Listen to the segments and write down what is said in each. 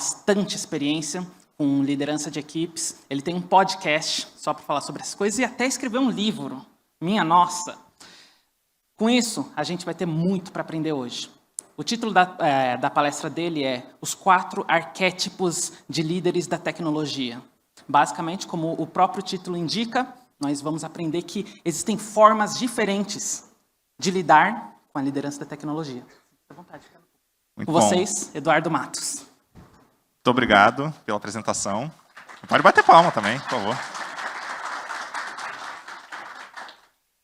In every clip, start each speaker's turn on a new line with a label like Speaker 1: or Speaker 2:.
Speaker 1: bastante experiência com liderança de equipes. Ele tem um podcast só para falar sobre essas coisas e até escreveu um livro. Minha nossa! Com isso, a gente vai ter muito para aprender hoje. O título da palestra dele é Os 4 Arquétipos de Líderes da Tecnologia. Basicamente, como o próprio título indica, nós vamos aprender que existem formas diferentes de lidar com a liderança da tecnologia. Fique à vontade. Com vocês, Eduardo Matos.
Speaker 2: Muito obrigado pela apresentação. Pode bater palma também, por favor.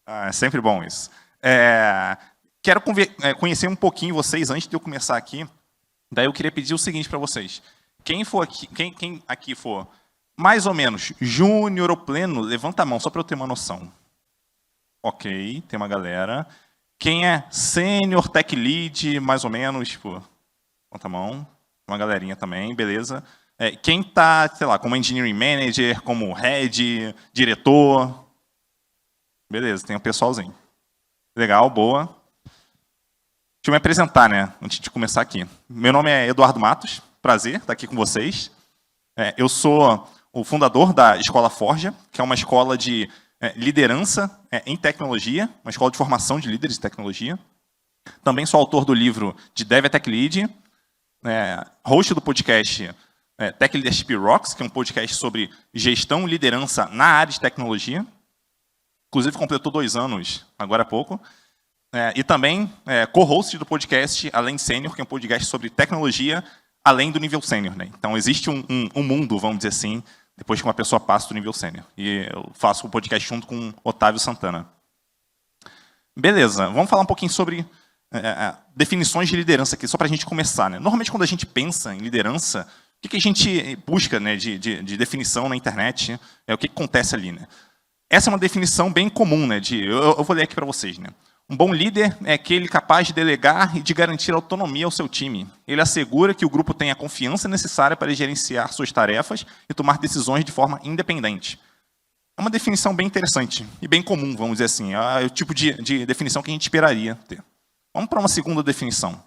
Speaker 2: É sempre bom isso. Quero conhecer um pouquinho vocês antes de eu começar aqui. Daí eu queria pedir o seguinte para vocês. Quem aqui for mais ou menos júnior ou pleno, levanta a mão, só para eu ter uma noção. Ok, tem uma galera. Quem é sênior, tech lead, mais ou menos, tipo, levanta a mão. Uma galerinha também, beleza. Quem está, sei lá, como engineering manager, como head, diretor. Beleza, tem um pessoalzinho. Legal, boa. Deixa eu me apresentar, né, antes de começar aqui. Meu nome é Eduardo Matos, prazer estar aqui com vocês. Eu sou o fundador da Escola Forja, que é uma escola de liderança em tecnologia, uma escola de formação de líderes de tecnologia. Também sou autor do livro de Dev a Tech Lead, host do podcast Tech Leadership Rocks, que é um podcast sobre gestão e liderança na área de tecnologia. Inclusive, completou 2 anos, agora há pouco. E também co-host do podcast Além Sênior, que é um podcast sobre tecnologia além do nível sênior. Né? Então, existe um mundo, vamos dizer assim, depois que uma pessoa passa do nível sênior. E eu faço o podcast junto com Otávio Santana. Beleza, vamos falar um pouquinho sobre definições de liderança aqui, só para a gente começar. Né? Normalmente, quando a gente pensa em liderança, o que a gente busca, né, de definição na internet? O que acontece ali? Né? Essa é uma definição bem comum. Né, eu vou ler aqui para vocês. Né? Um bom líder é aquele capaz de delegar e de garantir autonomia ao seu time. Ele assegura que o grupo tenha a confiança necessária para gerenciar suas tarefas e tomar decisões de forma independente. É uma definição bem interessante e bem comum, vamos dizer assim. É o tipo de definição que a gente esperaria ter. Vamos para uma segunda definição.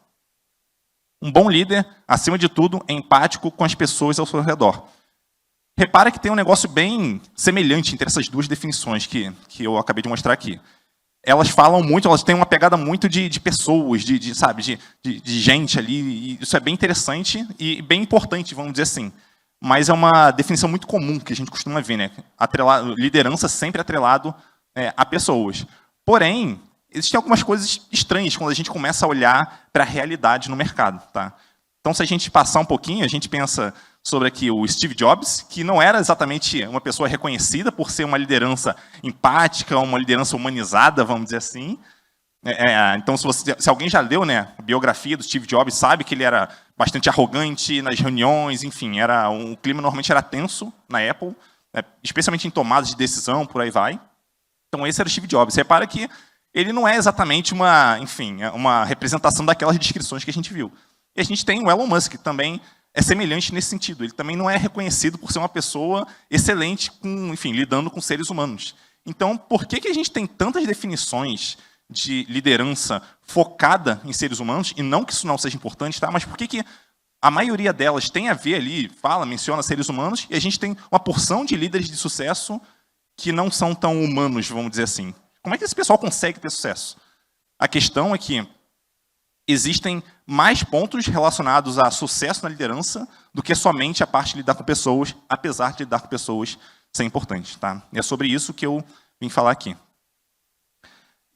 Speaker 2: Um bom líder, acima de tudo, é empático com as pessoas ao seu redor. Repara que tem um negócio bem semelhante entre essas duas definições que eu acabei de mostrar aqui. Elas falam muito, elas têm uma pegada muito de pessoas, de gente ali. E isso é bem interessante e bem importante, vamos dizer assim. Mas é uma definição muito comum que a gente costuma ver, né? Liderança sempre atrelado a pessoas. Porém, existem algumas coisas estranhas quando a gente começa a olhar para a realidade no mercado. Tá? Então, se a gente passar um pouquinho, a gente pensa sobre aqui o Steve Jobs, que não era exatamente uma pessoa reconhecida por ser uma liderança empática, uma liderança humanizada, vamos dizer assim. Então, se alguém já leu, né, a biografia do Steve Jobs, sabe que ele era bastante arrogante nas reuniões, enfim, o clima normalmente era tenso na Apple, especialmente em tomadas de decisão, por aí vai. Então, esse era o Steve Jobs. Repara que ele não é exatamente uma representação daquelas descrições que a gente viu. E a gente tem o Elon Musk, que também é semelhante nesse sentido. Ele também não é reconhecido por ser uma pessoa excelente, lidando com seres humanos. Então, por que a gente tem tantas definições de liderança focada em seres humanos, e não que isso não seja importante, tá? Mas por que a maioria delas tem a ver ali, menciona seres humanos, e a gente tem uma porção de líderes de sucesso que não são tão humanos, vamos dizer assim? Como é que esse pessoal consegue ter sucesso? A questão é que existem mais pontos relacionados a sucesso na liderança do que somente a parte de lidar com pessoas, apesar de lidar com pessoas ser importante. Tá? E é sobre isso que eu vim falar aqui.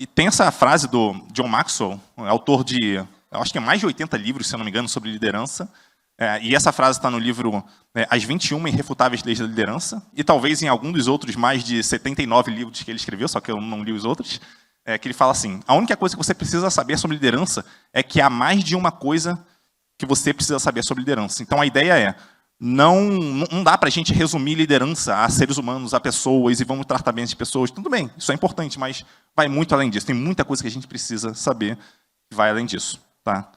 Speaker 2: E tem essa frase do John Maxwell, autor de, eu acho que é mais de 80 livros, se eu não me engano, sobre liderança. E essa frase está no livro As 21 Irrefutáveis Leis da Liderança, e talvez em algum dos outros mais de 79 livros que ele escreveu, só que eu não li os outros, que ele fala assim, a única coisa que você precisa saber sobre liderança é que há mais de uma coisa que você precisa saber sobre liderança. Então, a ideia é, não dá para a gente resumir liderança a seres humanos, a pessoas, e vamos tratar bem as pessoas. Tudo bem, isso é importante, mas vai muito além disso. Tem muita coisa que a gente precisa saber que vai além disso. Tá?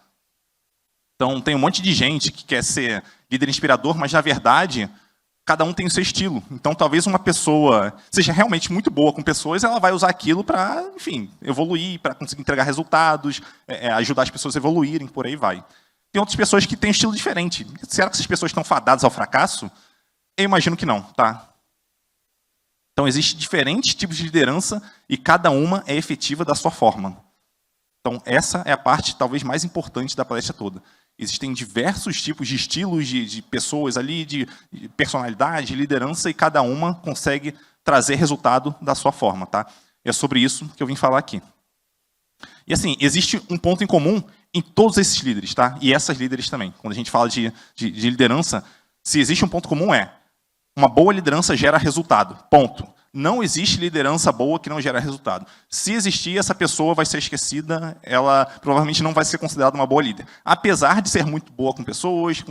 Speaker 2: Então, tem um monte de gente que quer ser líder inspirador, mas, na verdade, cada um tem o seu estilo. Então, talvez uma pessoa seja realmente muito boa com pessoas, ela vai usar aquilo para, evoluir, para conseguir entregar resultados, ajudar as pessoas a evoluírem, por aí vai. Tem outras pessoas que têm um estilo diferente. Será que essas pessoas estão fadadas ao fracasso? Eu imagino que não, tá? Então, existem diferentes tipos de liderança e cada uma é efetiva da sua forma. Então, essa é a parte talvez mais importante da palestra toda. Existem diversos tipos de estilos de pessoas ali, de personalidade, de liderança, e cada uma consegue trazer resultado da sua forma, tá? É sobre isso que eu vim falar aqui. E assim, existe um ponto em comum em todos esses líderes, tá? E essas líderes também. Quando a gente fala de liderança, se existe um ponto comum uma boa liderança gera resultado, ponto. Não existe liderança boa que não gera resultado. Se existir, essa pessoa vai ser esquecida, ela provavelmente não vai ser considerada uma boa líder. Apesar de ser muito boa com pessoas,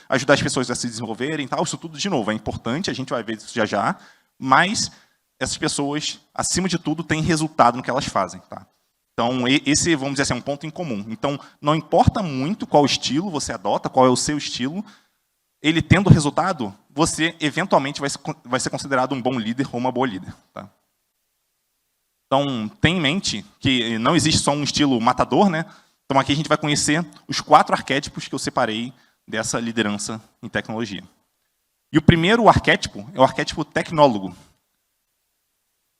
Speaker 2: ajudar as pessoas a se desenvolverem, tal, isso tudo, de novo, é importante, a gente vai ver isso já, mas essas pessoas, acima de tudo, têm resultado no que elas fazem, tá? Então, esse, vamos dizer assim, é um ponto em comum. Então, não importa muito qual estilo você adota, qual é o seu estilo, ele tendo resultado, você eventualmente vai ser considerado um bom líder ou uma boa líder. Tá? Então, tenha em mente que não existe só um estilo matador, né? Então, aqui a gente vai conhecer os 4 arquétipos que eu separei dessa liderança em tecnologia. E o primeiro arquétipo é o arquétipo tecnólogo.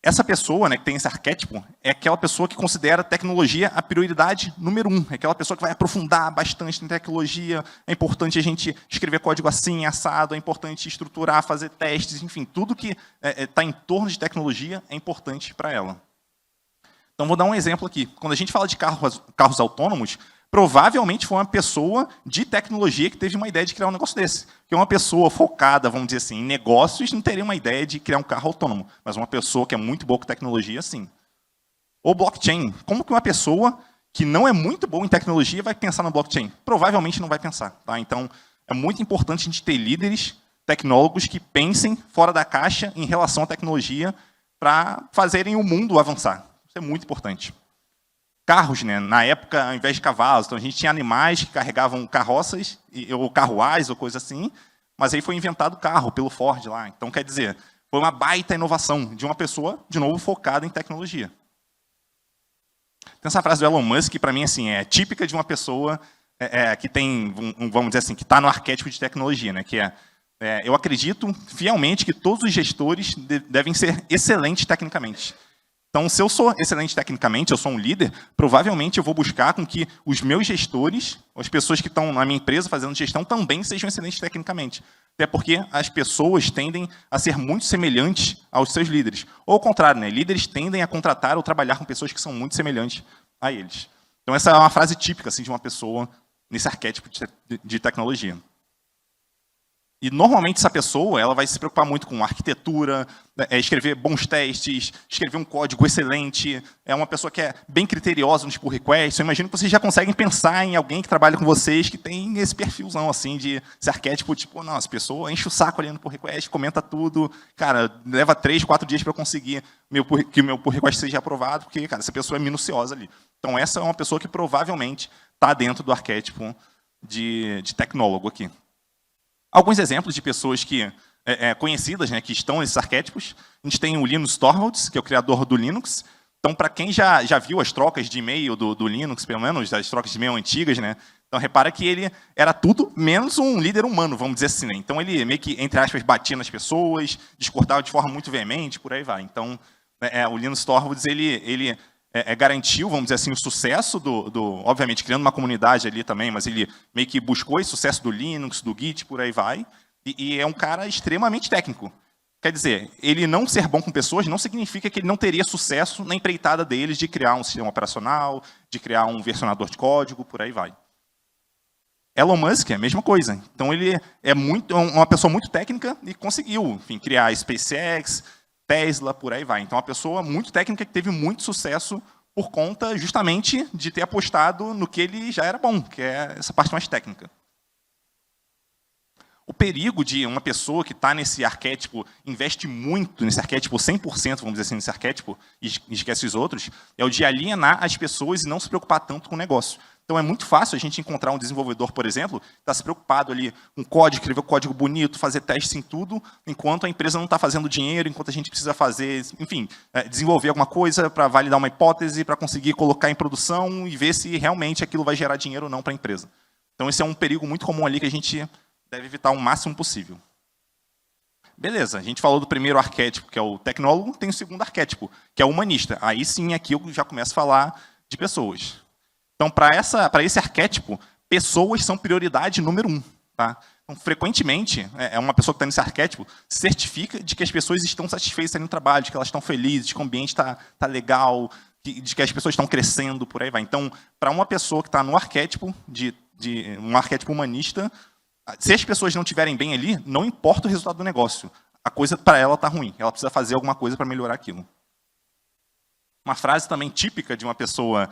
Speaker 2: Essa pessoa, né, que tem esse arquétipo, é aquela pessoa que considera a tecnologia a prioridade número 1. É aquela pessoa que vai aprofundar bastante em tecnologia. É importante a gente escrever código assim, assado. É importante estruturar, fazer testes. Enfim, tudo que está em torno de tecnologia é importante para ela. Então, vou dar um exemplo aqui. Quando a gente fala de carros autônomos, provavelmente foi uma pessoa de tecnologia que teve uma ideia de criar um negócio desse. Porque uma pessoa focada, vamos dizer assim, em negócios, não teria uma ideia de criar um carro autônomo. Mas uma pessoa que é muito boa com tecnologia, sim. Ou blockchain. Como que uma pessoa que não é muito boa em tecnologia vai pensar no blockchain? Provavelmente não vai pensar. Tá? Então, é muito importante a gente ter líderes, tecnólogos que pensem fora da caixa em relação à tecnologia para fazerem o mundo avançar. Isso é muito importante. Carros, né? Na época, ao invés de cavalos, então a gente tinha animais que carregavam carroças, ou carruagens, ou coisa assim, mas aí foi inventado o carro pelo Ford lá. Então, quer dizer, foi uma baita inovação de uma pessoa, de novo, focada em tecnologia. Tem essa frase do Elon Musk, que para mim assim, é típica de uma pessoa que tem, vamos dizer assim, que está no arquétipo de tecnologia, né? Que eu acredito fielmente que todos os gestores devem ser excelentes tecnicamente. Então, se eu sou excelente tecnicamente, eu sou um líder, provavelmente eu vou buscar com que os meus gestores, as pessoas que estão na minha empresa fazendo gestão, também sejam excelentes tecnicamente. Até porque as pessoas tendem a ser muito semelhantes aos seus líderes. Ou ao contrário, né? Líderes tendem a contratar ou trabalhar com pessoas que são muito semelhantes a eles. Então, essa é uma frase típica assim, de uma pessoa nesse arquétipo de tecnologia. E, normalmente, essa pessoa ela vai se preocupar muito com arquitetura, escrever bons testes, escrever um código excelente. É uma pessoa que é bem criteriosa nos pull requests. Eu imagino que vocês já conseguem pensar em alguém que trabalha com vocês que tem esse perfilzão, assim, esse arquétipo, tipo, não, essa pessoa enche o saco ali no pull request, comenta tudo. Cara, leva 3, 4 dias para eu conseguir que o meu pull request seja aprovado, porque, cara, essa pessoa é minuciosa ali. Então, essa é uma pessoa que provavelmente está dentro do arquétipo de tecnólogo aqui. Alguns exemplos de pessoas que conhecidas, né, que estão nesses arquétipos. A gente tem o Linus Torvalds, que é o criador do Linux. Então, para quem já viu as trocas de e-mail do Linux, pelo menos, as trocas de e-mail antigas, né, então repara que ele era tudo menos um líder humano, vamos dizer assim. Né? Então, ele meio que, entre aspas, batia nas pessoas, discordava de forma muito veemente, por aí vai. Então, o Linus Torvalds, ele garantiu, vamos dizer assim, o sucesso obviamente, criando uma comunidade ali também, mas ele meio que buscou esse sucesso do Linux, do Git, por aí vai, e é um cara extremamente técnico. Quer dizer, ele não ser bom com pessoas não significa que ele não teria sucesso na empreitada deles de criar um sistema operacional, de criar um versionador de código, por aí vai. Elon Musk é a mesma coisa. Então, ele é uma pessoa muito técnica e conseguiu, enfim, criar a SpaceX, Tesla, por aí vai. Então, uma pessoa muito técnica que teve muito sucesso por conta, justamente, de ter apostado no que ele já era bom, que é essa parte mais técnica. O perigo de uma pessoa que está nesse arquétipo, investe muito nesse arquétipo, 100%, vamos dizer assim, nesse arquétipo, e esquece os outros, é o de alienar as pessoas e não se preocupar tanto com o negócio. Então, é muito fácil a gente encontrar um desenvolvedor, por exemplo, que está se preocupado ali com código, escrever código bonito, fazer testes em tudo, enquanto a empresa não está fazendo dinheiro, enquanto a gente precisa fazer, enfim, desenvolver alguma coisa para validar uma hipótese, para conseguir colocar em produção e ver se realmente aquilo vai gerar dinheiro ou não para a empresa. Então, esse é um perigo muito comum ali que a gente deve evitar o máximo possível. Beleza, a gente falou do primeiro arquétipo, que é o tecnólogo, tem o segundo arquétipo, que é o humanista. Aí sim, aqui eu já começo a falar de pessoas. Então, para esse arquétipo, pessoas são prioridade número 1. Tá? Então, frequentemente, uma pessoa que está nesse arquétipo certifica de que as pessoas estão satisfeitas no trabalho, de que elas estão felizes, de que o ambiente está legal, de que as pessoas estão crescendo, por aí vai. Então, para uma pessoa que está no arquétipo, de um arquétipo humanista, se as pessoas não estiverem bem ali, não importa o resultado do negócio. A coisa para ela está ruim. Ela precisa fazer alguma coisa para melhorar aquilo. Uma frase também típica de uma pessoa,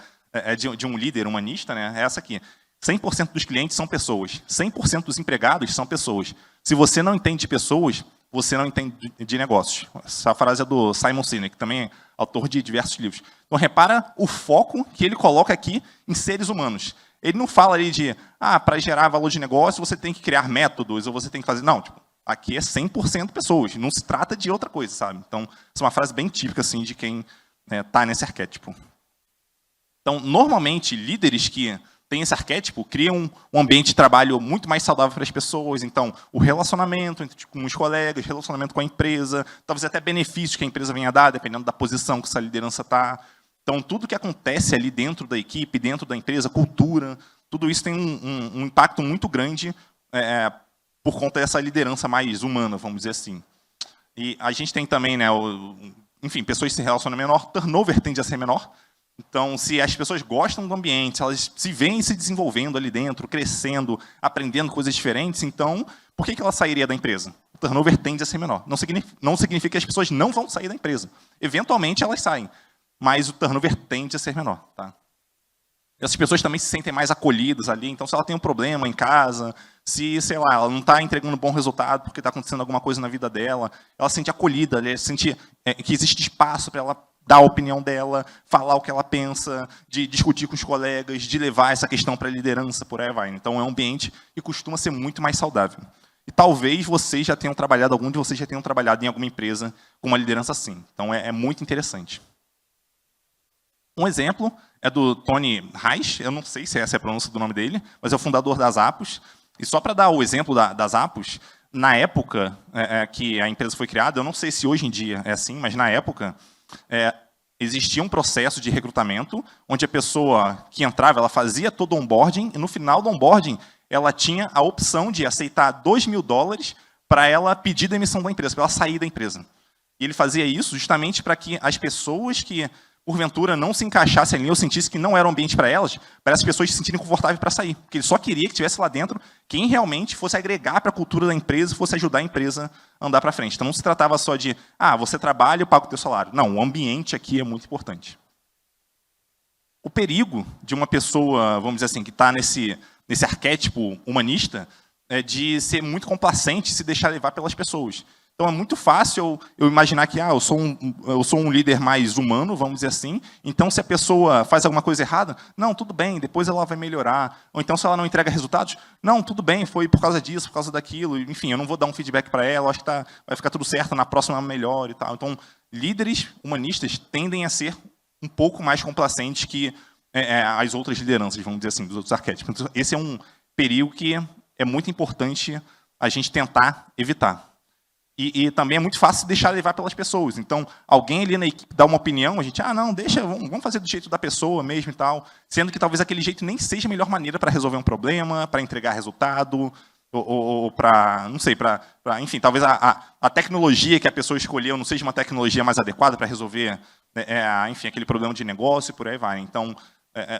Speaker 2: de um líder humanista, né, é essa aqui. 100% dos clientes são pessoas. 100% dos empregados são pessoas. Se você não entende de pessoas, você não entende de negócios. Essa frase é do Simon Sinek, que também é autor de diversos livros. Então, repara o foco que ele coloca aqui em seres humanos. Ele não fala ali de, para gerar valor de negócio, você tem que criar métodos, ou você tem que fazer... Não, tipo, aqui é 100% pessoas. Não se trata de outra coisa, sabe? Então, essa é uma frase bem típica assim, de quem está nesse arquétipo. Então, normalmente, líderes que têm esse arquétipo criam um ambiente de trabalho muito mais saudável para as pessoas. Então, o relacionamento com os colegas, relacionamento com a empresa, talvez até benefícios que a empresa venha a dar, dependendo da posição que essa liderança está. Então, tudo que acontece ali dentro da equipe, dentro da empresa, cultura, tudo isso tem um impacto muito grande por conta dessa liderança mais humana, vamos dizer assim. E a gente tem também, né, enfim, pessoas que se relacionam menor, turnover tende a ser menor. Então, se as pessoas gostam do ambiente, se elas se veem se desenvolvendo ali dentro, crescendo, aprendendo coisas diferentes, então, por que ela sairia da empresa? O turnover tende a ser menor. Não significa que as pessoas não vão sair da empresa. Eventualmente, elas saem, mas o turnover tende a ser menor. Tá? Essas pessoas também se sentem mais acolhidas ali, então, se ela tem um problema em casa, se, sei lá, ela não está entregando um bom resultado porque está acontecendo alguma coisa na vida dela, ela se sente acolhida, ela sente que existe espaço para ela dar a opinião dela, falar o que ela pensa, de discutir com os colegas, de levar essa questão para a liderança, por aí vai. Então, é um ambiente que costuma ser muito mais saudável. E talvez vocês já tenham trabalhado, algum de vocês já tenham trabalhado em alguma empresa com uma liderança assim. Então, é muito interessante. Um exemplo é do Tony Reich, eu não sei se essa é a pronúncia do nome dele, mas é o fundador da Zappos. E só para dar o exemplo da Zappos, na época que a empresa foi criada, eu não sei se hoje em dia é assim, mas na época... existia um processo de recrutamento onde a pessoa que entrava, ela fazia todo o onboarding e no final do onboarding ela tinha a opção de aceitar $2.000 para ela pedir demissão da empresa, para ela sair da empresa. E ele fazia isso justamente para que as pessoas que porventura não se encaixassem ali ou sentissem que não era um ambiente para elas, para as pessoas se sentirem confortáveis para sair. Porque ele só queria que tivesse lá dentro quem realmente fosse agregar para a cultura da empresa, fosse ajudar a empresa a andar para frente. Então, não se tratava só de, você trabalha, eu pago o teu salário. Não, o ambiente aqui é muito importante. O perigo de uma pessoa, vamos dizer assim, que está nesse arquétipo humanista, é de ser muito complacente e se deixar levar pelas pessoas. Então, é muito fácil eu imaginar que eu sou um líder mais humano, vamos dizer assim. Então, se a pessoa faz alguma coisa errada, não, tudo bem, depois ela vai melhorar. Ou então, se ela não entrega resultados, não, tudo bem, foi por causa disso, por causa daquilo. Enfim, eu não vou dar um feedback para ela, acho que vai ficar tudo certo, na próxima melhor e tal. Então, líderes humanistas tendem a ser um pouco mais complacentes que as outras lideranças, vamos dizer assim, dos outros arquétipos. Então, esse é um perigo que é muito importante a gente tentar evitar. E também é muito fácil deixar levar pelas pessoas. Então, alguém ali na equipe dá uma opinião, a gente, não, deixa, vamos fazer do jeito da pessoa mesmo e tal, sendo que talvez aquele jeito nem seja a melhor maneira para resolver um problema, para entregar resultado, ou para, não sei, enfim, talvez a tecnologia que a pessoa escolheu não seja uma tecnologia mais adequada para resolver, enfim, aquele problema de negócio e por aí vai. Então,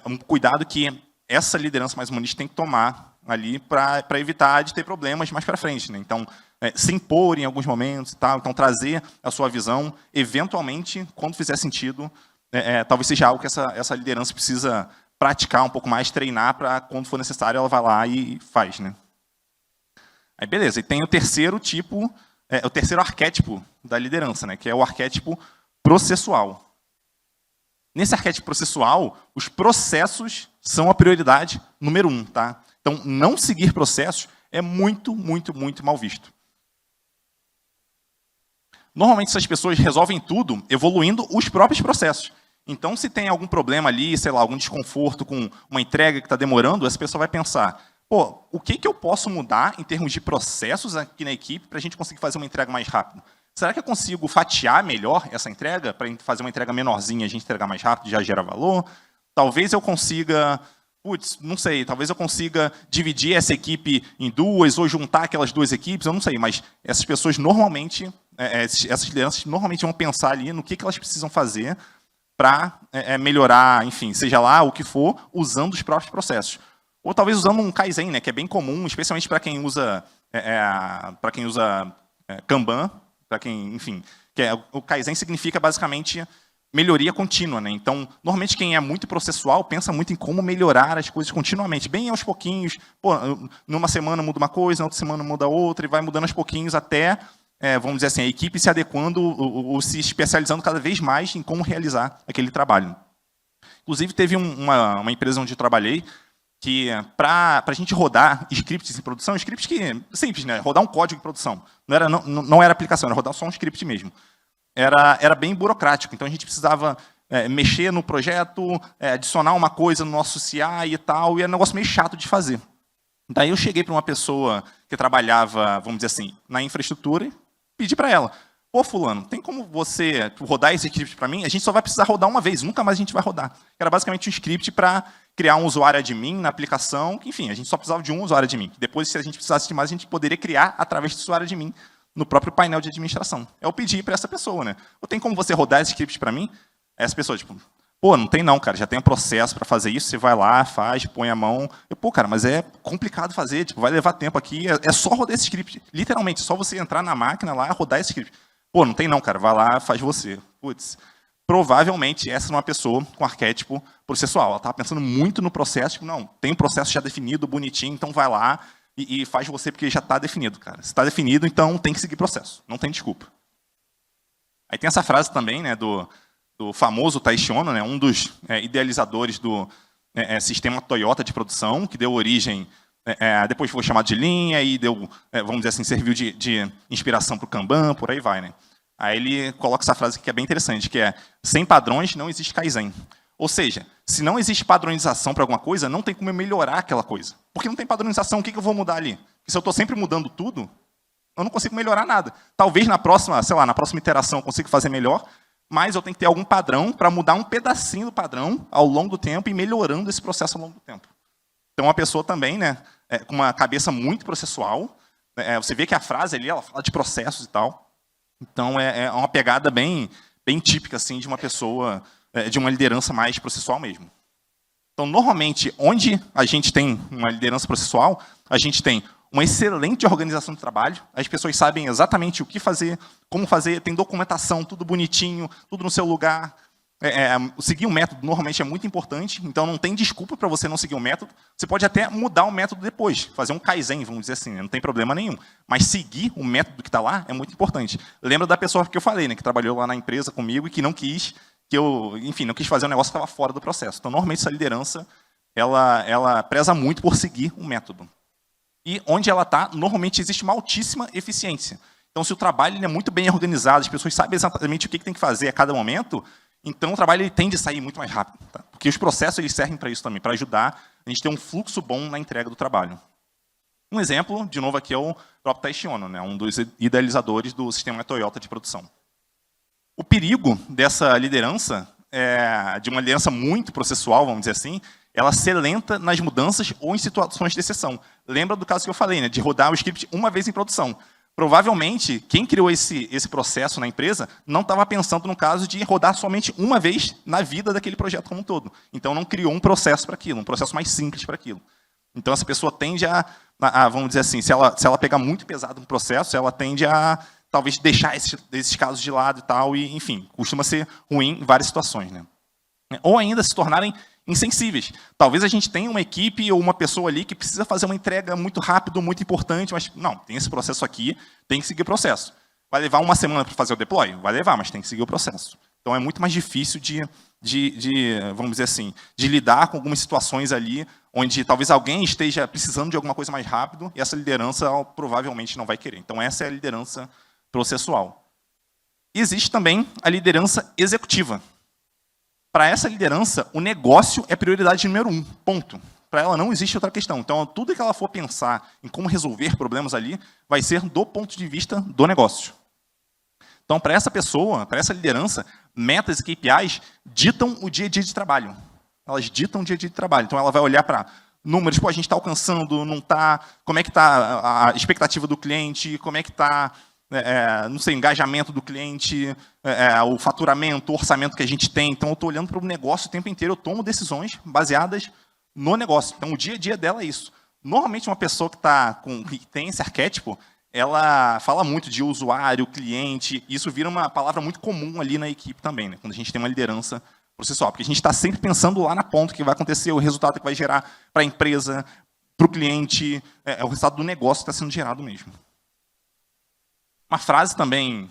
Speaker 2: um cuidado que essa liderança mais humanista tem que tomar ali para evitar de ter problemas mais para frente, né? Então, se impor em alguns momentos, tá? Então trazer a sua visão, eventualmente, quando fizer sentido, talvez seja algo que essa liderança precisa praticar um pouco mais, treinar para quando for necessário ela vai lá e faz, né? Aí beleza, e tem o terceiro tipo, o terceiro arquétipo da liderança, né? Que é o arquétipo processual. Nesse arquétipo processual, os processos são a prioridade número 1, tá? Então, não seguir processos é muito, muito, muito mal visto. Normalmente, essas pessoas resolvem tudo evoluindo os próprios processos. Então, se tem algum problema ali, sei lá, algum desconforto com uma entrega que está demorando, essa pessoa vai pensar, pô, o que eu posso mudar em termos de processos aqui na equipe para a gente conseguir fazer uma entrega mais rápido? Será que eu consigo fatiar melhor essa entrega para fazer uma entrega menorzinha e a gente entregar mais rápido e já gera valor? Talvez eu consiga, não sei, talvez eu consiga dividir essa equipe em duas ou juntar aquelas duas equipes, eu não sei, mas essas pessoas normalmente, essas lideranças normalmente vão pensar ali no que elas precisam fazer para melhorar, enfim, seja lá o que for, usando os próprios processos. Ou talvez usando um Kaizen, né, que é bem comum, especialmente para quem usa, Kanban, para quem, enfim, o Kaizen significa basicamente melhoria contínua, né? Então, normalmente quem é muito processual pensa muito em como melhorar as coisas continuamente, bem aos pouquinhos. Pô, numa semana muda uma coisa, na outra semana muda outra, e vai mudando aos pouquinhos até, vamos dizer assim, a equipe se adequando ou se especializando cada vez mais em como realizar aquele trabalho. Inclusive, teve uma empresa onde eu trabalhei que, para a gente rodar scripts em produção, scripts que simples, né? Rodar um código em produção. Não era aplicação, era rodar só um script mesmo. Era bem burocrático, então a gente precisava mexer no projeto, adicionar uma coisa no nosso CI e tal, e era um negócio meio chato de fazer. Daí eu cheguei para uma pessoa que trabalhava, vamos dizer assim, na infraestrutura e pedi para ela, pô, fulano, tem como você rodar esse script para mim? A gente só vai precisar rodar uma vez, nunca mais a gente vai rodar. Era basicamente um script para criar um usuário admin na aplicação, que, enfim, a gente só precisava de um usuário admin. Depois, se a gente precisasse de mais, a gente poderia criar através do usuário admin no próprio painel de administração. Eu pedi para essa pessoa, né? Ou tem como você rodar esse script para mim? Essa pessoa, tipo, pô, não tem não, cara, já tem um processo para fazer isso, você vai lá, faz, põe a mão. Pô, cara, mas é complicado fazer, tipo, vai levar tempo aqui, é só rodar esse script. Literalmente, só você entrar na máquina lá, rodar esse script. Pô, não tem não, cara, vai lá, faz você. Putz, provavelmente essa é uma pessoa com arquétipo processual. Ela estava pensando muito no processo, tipo, não, tem um processo já definido, bonitinho, então vai lá e faz você porque já está definido, cara. Se está definido, então tem que seguir processo, não tem desculpa. Aí tem essa frase também, né, do famoso Taiichi Ohno, né, um dos idealizadores do sistema Toyota de produção, que deu origem, depois foi chamado de linha e deu, vamos dizer assim, serviu de inspiração para o Kanban, por aí vai, né. Aí ele coloca essa frase que é bem interessante, que é: sem padrões não existe Kaizen. Ou seja, se não existe padronização para alguma coisa, não tem como eu melhorar aquela coisa. Porque não tem padronização, o que eu vou mudar ali? Porque se eu estou sempre mudando tudo, eu não consigo melhorar nada. Talvez na próxima, sei lá, na próxima iteração eu consiga fazer melhor, mas eu tenho que ter algum padrão para mudar um pedacinho do padrão ao longo do tempo e melhorando esse processo ao longo do tempo. Então, uma pessoa também, né, com uma cabeça muito processual, você vê que a frase ali, ela fala de processos e tal. Então, é uma pegada bem típica assim, de uma pessoa, de uma liderança mais processual mesmo. Então, normalmente, onde a gente tem uma liderança processual, a gente tem uma excelente organização de trabalho, as pessoas sabem exatamente o que fazer, como fazer, tem documentação, tudo bonitinho, tudo no seu lugar. Seguir um método normalmente é muito importante, então não tem desculpa para você não seguir um método. Você pode até mudar o método depois, fazer um Kaizen, vamos dizer assim, não tem problema nenhum. Mas seguir o método que está lá é muito importante. Lembra da pessoa que eu falei, né, que trabalhou lá na empresa comigo e que não quis, não quis fazer um negócio que estava fora do processo. Então, normalmente, essa liderança, ela preza muito por seguir o método. E onde ela está, normalmente existe uma altíssima eficiência. Então, se o trabalho ele é muito bem organizado, as pessoas sabem exatamente o que tem que fazer a cada momento, então o trabalho ele tende a sair muito mais rápido. Tá? Porque os processos eles servem para isso também, para ajudar a gente ter um fluxo bom na entrega do trabalho. Um exemplo, de novo, aqui é o próprio Taiichi Ohno, né, um dos idealizadores do sistema Toyota de produção. O perigo dessa liderança, de uma liderança muito processual, vamos dizer assim, ela ser lenta nas mudanças ou em situações de exceção. Lembra do caso que eu falei, né, de rodar o script uma vez em produção. Provavelmente, quem criou esse processo na empresa não estava pensando no caso de rodar somente uma vez na vida daquele projeto como um todo. Então, não criou um processo para aquilo, um processo mais simples para aquilo. Então, essa pessoa tende a, vamos dizer assim, se ela pegar muito pesado no processo, ela tende a, talvez, deixar esses casos de lado e tal, e, enfim, costuma ser ruim em várias situações, né? Ou ainda se tornarem insensíveis. Talvez a gente tenha uma equipe ou uma pessoa ali que precisa fazer uma entrega muito rápido, muito importante, mas não, tem esse processo aqui, tem que seguir o processo. Vai levar uma semana para fazer o deploy? Vai levar, mas tem que seguir o processo. Então é muito mais difícil vamos dizer assim, de lidar com algumas situações ali onde talvez alguém esteja precisando de alguma coisa mais rápido e essa liderança provavelmente não vai querer. Então essa é a liderança processual. E existe também a liderança executiva. Para essa liderança, o negócio é prioridade número 1, ponto. para ela não existe outra questão. Então, tudo que ela for pensar em como resolver problemas ali, vai ser do ponto de vista do negócio. Então, para essa pessoa, para essa liderança, metas e KPIs ditam o dia a dia de trabalho. Elas ditam o dia a dia de trabalho. Então, ela vai olhar para números, a gente está alcançando, não está, como é que está a expectativa do cliente, como é que está, não sei, o engajamento do cliente, o faturamento, o orçamento que a gente tem. Então, eu estou olhando para o negócio o tempo inteiro, eu tomo decisões baseadas no negócio. Então, o dia a dia dela é isso. Normalmente, uma pessoa que tem esse arquétipo, ela fala muito de usuário, cliente, e isso vira uma palavra muito comum ali na equipe também, né? Quando a gente tem uma liderança processual, porque a gente está sempre pensando lá na ponta, o que vai acontecer, o resultado que vai gerar para a empresa, para o cliente, o resultado do negócio que está sendo gerado mesmo. Uma frase também,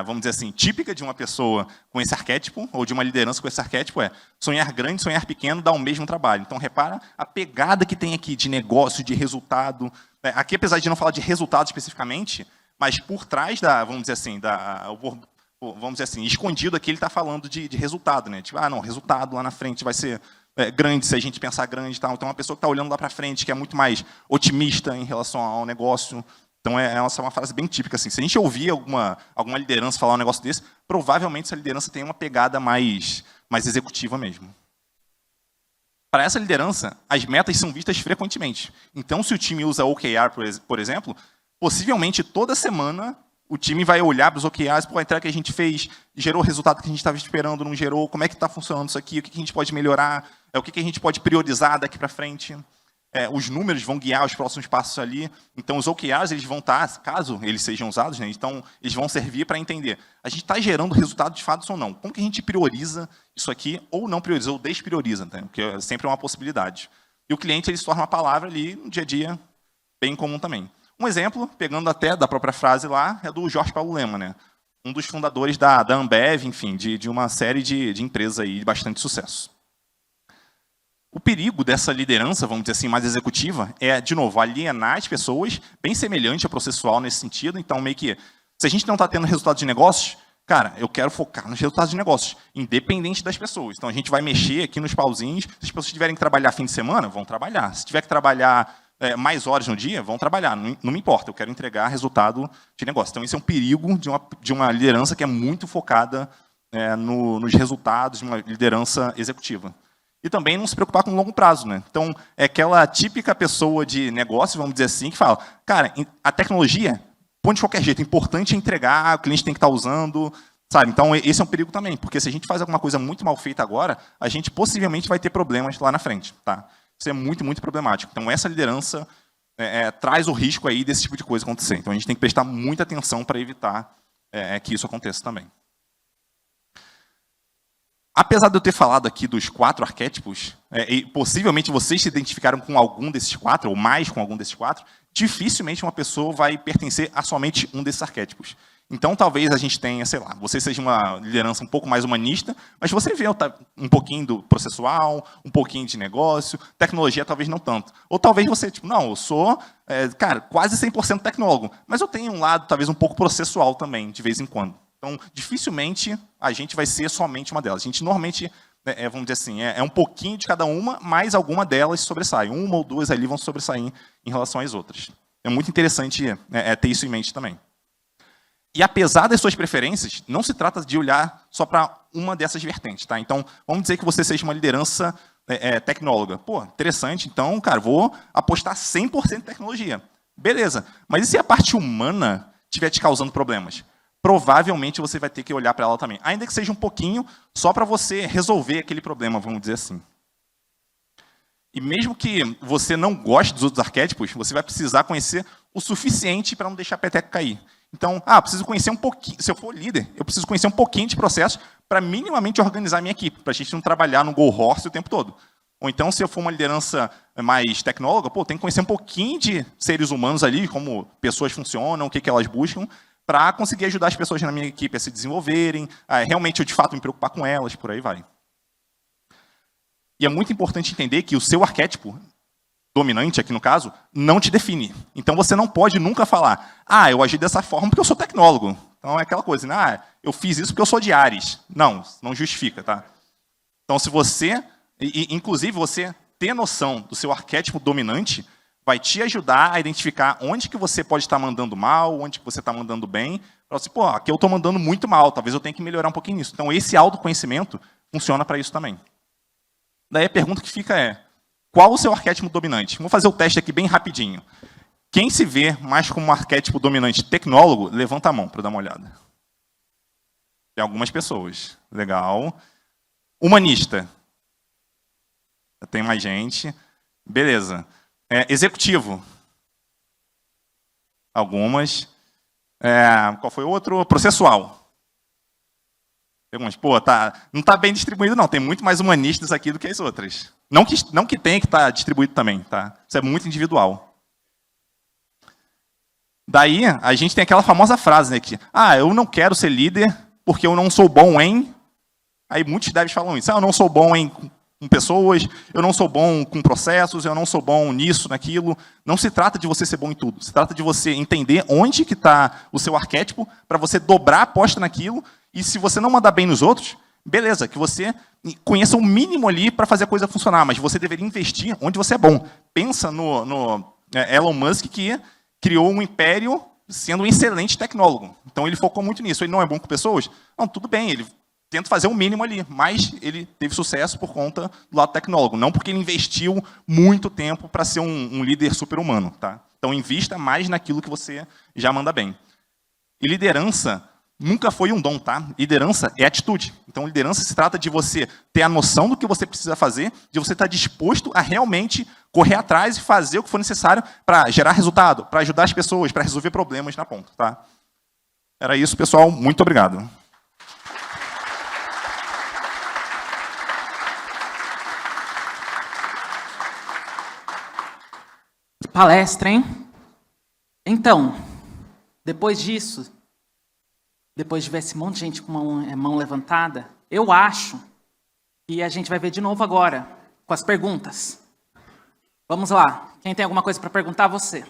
Speaker 2: vamos dizer assim, típica de uma pessoa com esse arquétipo, ou de uma liderança com esse arquétipo é: sonhar grande, sonhar pequeno dá o mesmo trabalho. Então, repara a pegada que tem aqui de negócio, de resultado. Aqui, apesar de não falar de resultado especificamente, mas por trás vamos dizer assim, escondido aqui, ele está falando de resultado, né? Tipo, não, resultado lá na frente vai ser grande se a gente pensar grande e tal. Então, uma pessoa que está olhando lá para frente, que é muito mais otimista em relação ao negócio. Então, essa é uma frase bem típica. Assim. Se a gente ouvir alguma liderança falar um negócio desse, provavelmente essa liderança tem uma pegada mais executiva mesmo. Para essa liderança, as metas são vistas frequentemente. Então, se o time usa OKR, por exemplo, possivelmente toda semana o time vai olhar para os OKRs, a entrega que a gente fez, gerou o resultado que a gente estava esperando, não gerou, como é que está funcionando isso aqui, o que a gente pode melhorar, o que a gente pode priorizar daqui para frente. Os números vão guiar os próximos passos ali. Então, os OKRs eles vão estar, caso eles sejam usados, né? Então, eles vão servir para entender: a gente está gerando resultado de fato ou não? Como que a gente prioriza isso aqui, ou não prioriza, ou desprioriza, né? Porque é sempre uma possibilidade. E o cliente ele se torna uma palavra ali no dia a dia bem comum também. Um exemplo, pegando até da própria frase lá, é do Jorge Paulo Lemann, né? Um dos fundadores da Ambev, enfim, de uma série de empresas aí de bastante sucesso. O perigo dessa liderança, vamos dizer assim, mais executiva, é, de novo, alienar as pessoas, bem semelhante ao processual nesse sentido. Então, meio que, se a gente não está tendo resultado de negócios, cara, eu quero focar nos resultados de negócios, independente das pessoas. Então, a gente vai mexer aqui nos pauzinhos. Se as pessoas tiverem que trabalhar fim de semana, vão trabalhar. Se tiver que trabalhar mais horas no dia, vão trabalhar. Não me importa, eu quero entregar resultado de negócio. Então, esse é um perigo de uma liderança que é muito focada nos resultados, de uma liderança executiva. E também não se preocupar com o longo prazo, né? Então, é aquela típica pessoa de negócio, vamos dizer assim, que fala: cara, a tecnologia, põe de qualquer jeito, é importante entregar, o cliente tem que estar usando, sabe? Então, esse é um perigo também, porque se a gente faz alguma coisa muito mal feita agora, a gente possivelmente vai ter problemas lá na frente, tá? Isso é muito, muito problemático. Então, essa liderança traz o risco aí desse tipo de coisa acontecer. Então, a gente tem que prestar muita atenção para evitar que isso aconteça também. Apesar de eu ter falado aqui dos 4 arquétipos, e possivelmente vocês se identificaram com algum desses 4, ou mais com algum desses 4, dificilmente uma pessoa vai pertencer a somente um desses arquétipos. Então, talvez a gente tenha, sei lá, você seja uma liderança um pouco mais humanista, mas você vê um pouquinho do processual, um pouquinho de negócio, tecnologia talvez não tanto. Ou talvez você, tipo, não, eu sou, cara, quase 100% tecnólogo, mas eu tenho um lado talvez um pouco processual também, de vez em quando. Então, dificilmente a gente vai ser somente uma delas. A gente normalmente, vamos dizer assim, um pouquinho de cada uma, mas alguma delas sobressai. Uma ou duas ali vão sobressair em relação às outras. É muito interessante ter isso em mente também. E apesar das suas preferências, não se trata de olhar só para uma dessas vertentes, tá? Então, vamos dizer que você seja uma liderança tecnóloga. Pô, interessante. Então, cara, vou apostar 100% em tecnologia. Beleza. Mas e se a parte humana estiver te causando problemas? Provavelmente você vai ter que olhar para ela também. Ainda que seja um pouquinho, só para você resolver aquele problema, vamos dizer assim. E mesmo que você não goste dos outros arquétipos, você vai precisar conhecer o suficiente para não deixar a peteca cair. Então, preciso conhecer um pouquinho. Se eu for líder, eu preciso conhecer um pouquinho de processo para minimamente organizar a minha equipe, para a gente não trabalhar no go horse o tempo todo. Ou então, se eu for uma liderança mais tecnóloga, tem que conhecer um pouquinho de seres humanos ali, como pessoas funcionam, o que elas buscam, para conseguir ajudar as pessoas na minha equipe a se desenvolverem, realmente eu de fato me preocupar com elas, por aí vai. E é muito importante entender que o seu arquétipo dominante, aqui no caso, não te define. Então você não pode nunca falar: eu agi dessa forma porque eu sou tecnólogo. Então é aquela coisa, né? Eu fiz isso porque eu sou de Ares. Não justifica, tá? Então se você, inclusive você ter noção do seu arquétipo dominante vai te ajudar a identificar onde que você pode estar mandando mal, onde que você está mandando bem. Para você, pô, aqui eu estou mandando muito mal, talvez eu tenha que melhorar um pouquinho nisso. Então, esse autoconhecimento funciona para isso também. Daí a pergunta que fica é, qual o seu arquétipo dominante? Vou fazer o teste aqui bem rapidinho. Quem se vê mais como um arquétipo dominante tecnólogo, levanta a mão para dar uma olhada. Tem algumas pessoas. Legal. Humanista. Tem mais gente. Beleza. Executivo. Algumas. Qual foi o outro? Processual. Algumas. Pô, não está bem distribuído, não. Tem muito mais humanistas aqui do que as outras. Não que tenha que estar distribuído também, tá? Isso é muito individual. Daí, a gente tem aquela famosa frase, né, que eu não quero ser líder porque eu não sou bom em... Aí muitos devs falam isso. Eu não sou bom em com pessoas, eu não sou bom com processos, eu não sou bom nisso, naquilo. Não se trata de você ser bom em tudo. Se trata de você entender onde que está o seu arquétipo para você dobrar a aposta naquilo. E se você não mandar bem nos outros, beleza, que você conheça o mínimo ali para fazer a coisa funcionar. Mas você deveria investir onde você é bom. Pensa no Elon Musk, que criou um império sendo um excelente tecnólogo. Então, ele focou muito nisso. Ele não é bom com pessoas? Não, tudo bem, ele tenta fazer o mínimo ali, mas ele teve sucesso por conta do lado tecnólogo, não porque ele investiu muito tempo para ser um líder super-humano. Tá? Então, invista mais naquilo que você já manda bem. E liderança nunca foi um dom, tá? Liderança é atitude. Então, liderança se trata de você ter a noção do que você precisa fazer, de você estar disposto a realmente correr atrás e fazer o que for necessário para gerar resultado, para ajudar as pessoas, para resolver problemas na ponta. Tá? Era isso, pessoal. Muito obrigado.
Speaker 1: Palestra, hein? Então, depois disso, depois de ver esse monte de gente com mão levantada, eu acho que a gente vai ver de novo agora, com as perguntas. Vamos lá. Quem tem alguma coisa para perguntar, você.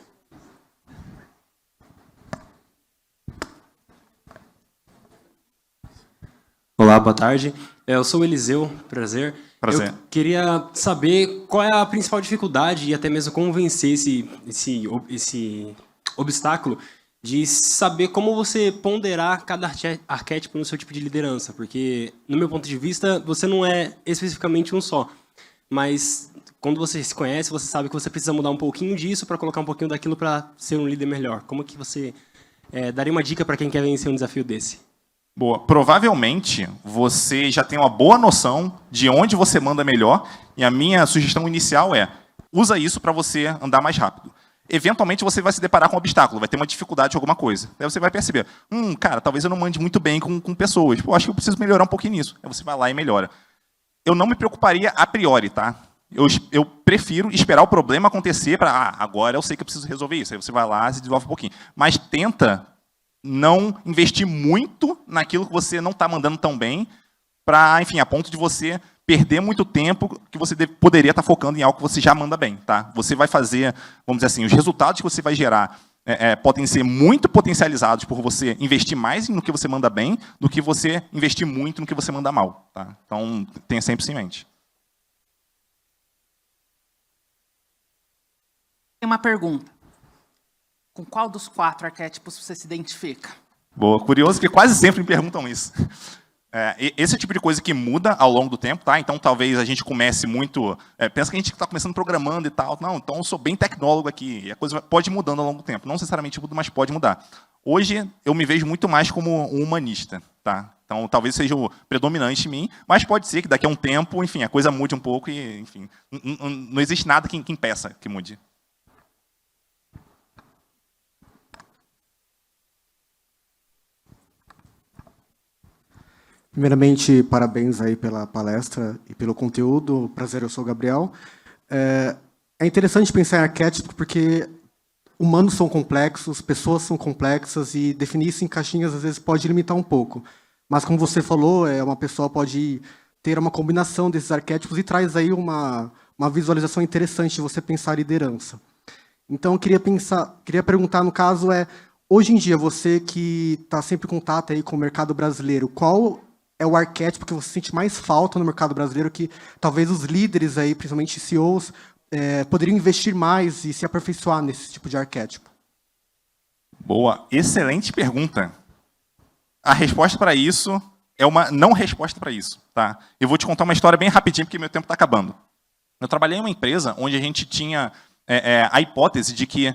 Speaker 3: Olá, boa tarde. Eu sou o Eliseu, prazer.
Speaker 2: Prazer.
Speaker 3: Eu queria saber qual é a principal dificuldade e até mesmo como vencer esse obstáculo de saber como você ponderar cada arquétipo no seu tipo de liderança, porque, no meu ponto de vista, você não é especificamente um só, mas quando você se conhece, você sabe que você precisa mudar um pouquinho disso para colocar um pouquinho daquilo para ser um líder melhor. Como que você daria uma dica para quem quer vencer um desafio desse?
Speaker 2: Boa. Provavelmente, você já tem uma boa noção de onde você manda melhor, e a minha sugestão inicial é, usa isso para você andar mais rápido. Eventualmente, você vai se deparar com um obstáculo, vai ter uma dificuldade de alguma coisa. Aí você vai perceber, cara, talvez eu não mande muito bem com pessoas. Pô, acho que eu preciso melhorar um pouquinho nisso. Aí você vai lá e melhora. Eu não me preocuparia a priori, tá? Eu prefiro esperar o problema acontecer para, agora eu sei que eu preciso resolver isso. Aí você vai lá e se desenvolve um pouquinho. Mas tenta não investir muito naquilo que você não está mandando tão bem, para, enfim, a ponto de você perder muito tempo que você poderia estar focando em algo que você já manda bem. Tá? Você vai fazer, vamos dizer assim, os resultados que você vai gerar podem ser muito potencializados por você investir mais no que você manda bem do que você investir muito no que você manda mal. Tá? Então, tenha sempre isso em mente.
Speaker 1: Tem uma pergunta. Com qual dos 4 arquétipos você se identifica?
Speaker 2: Boa, curioso que quase sempre me perguntam isso. Esse é o tipo de coisa que muda ao longo do tempo, tá? Então, talvez a gente comece muito... pensa que a gente está começando programando e tal. Não, então eu sou bem tecnólogo aqui. E a coisa pode ir mudando ao longo do tempo. Não necessariamente muda, mas pode mudar. Hoje, eu me vejo muito mais como um humanista, tá? Então, talvez seja o predominante em mim, mas pode ser que daqui a um tempo, enfim, a coisa mude um pouco e, enfim, não existe nada que impeça que mude.
Speaker 4: Primeiramente, parabéns aí pela palestra e pelo conteúdo. Prazer, eu sou o Gabriel. É interessante pensar em arquétipo porque humanos são complexos, pessoas são complexas e definir isso em caixinhas às vezes pode limitar um pouco. Mas como você falou, uma pessoa pode ter uma combinação desses arquétipos e traz aí uma visualização interessante de você pensar liderança. Então, eu queria perguntar, no caso, hoje em dia, você que está sempre em contato aí com o mercado brasileiro, qual é o arquétipo que você sente mais falta no mercado brasileiro, que talvez os líderes aí, principalmente CEOs, poderiam investir mais e se aperfeiçoar nesse tipo de arquétipo?
Speaker 2: Boa, excelente pergunta. A resposta para isso é uma não resposta para isso. Tá? Eu vou te contar uma história bem rapidinho, porque meu tempo está acabando. Eu trabalhei em uma empresa onde a gente tinha a hipótese de que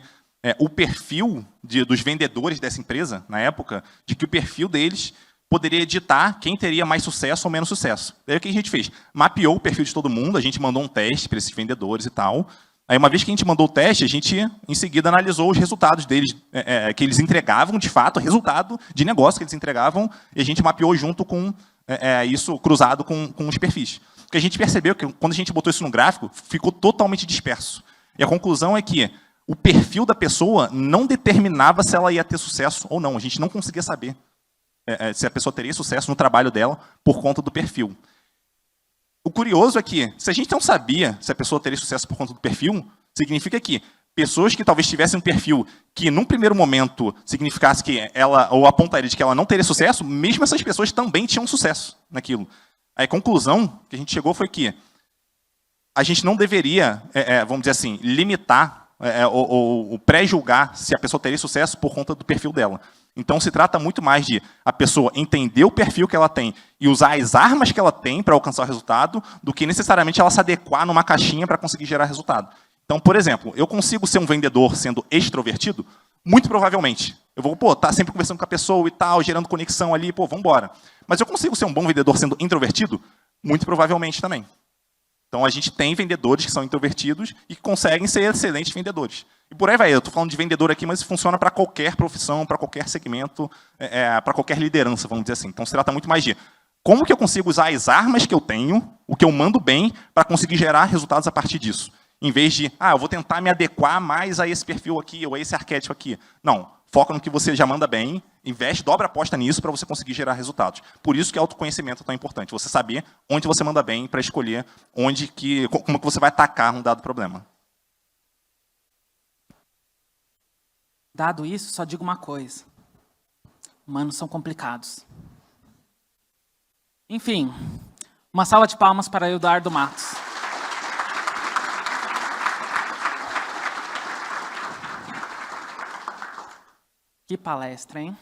Speaker 2: o perfil dos vendedores dessa empresa, na época, de que o perfil deles poderia ditar quem teria mais sucesso ou menos sucesso. Daí o que a gente fez? Mapeou o perfil de todo mundo, a gente mandou um teste para esses vendedores e tal. Aí, uma vez que a gente mandou o teste, a gente, em seguida, analisou os resultados deles, que eles entregavam, de fato, resultado de negócio que eles entregavam, e a gente mapeou junto com isso, cruzado com os perfis. Porque a gente percebeu que, quando a gente botou isso no gráfico, ficou totalmente disperso. E a conclusão é que o perfil da pessoa não determinava se ela ia ter sucesso ou não. A gente não conseguia saber se a pessoa teria sucesso no trabalho dela por conta do perfil. O curioso é que, se a gente não sabia se a pessoa teria sucesso por conta do perfil, significa que pessoas que talvez tivessem um perfil que, num primeiro momento, significasse que ela, ou apontaria de que ela não teria sucesso, mesmo essas pessoas também tinham sucesso naquilo. A conclusão que a gente chegou foi que a gente não deveria, vamos dizer assim, limitar ou pré-julgar se a pessoa teria sucesso por conta do perfil dela. Então, se trata muito mais de a pessoa entender o perfil que ela tem e usar as armas que ela tem para alcançar o resultado, do que necessariamente ela se adequar numa caixinha para conseguir gerar resultado. Então, por exemplo, eu consigo ser um vendedor sendo extrovertido? Muito provavelmente. Eu vou, estar sempre conversando com a pessoa e tal, gerando conexão ali, vamos embora. Mas eu consigo ser um bom vendedor sendo introvertido? Muito provavelmente também. Então, a gente tem vendedores que são introvertidos e que conseguem ser excelentes vendedores. E por aí vai. Eu estou falando de vendedor aqui, mas isso funciona para qualquer profissão, para qualquer segmento, para qualquer liderança, vamos dizer assim. Então, se trata muito mais de como que eu consigo usar as armas que eu tenho, o que eu mando bem, para conseguir gerar resultados a partir disso. Em vez de, eu vou tentar me adequar mais a esse perfil aqui, ou a esse arquétipo aqui. Não. Foca no que você já manda bem, investe, dobra a aposta nisso para você conseguir gerar resultados. Por isso que autoconhecimento é tão importante. Você saber onde você manda bem para escolher como que você vai atacar um dado problema.
Speaker 1: Dado isso, só digo uma coisa. Humanos são complicados. Enfim, uma salva de palmas para Eduardo Matos. Que palestra, hein?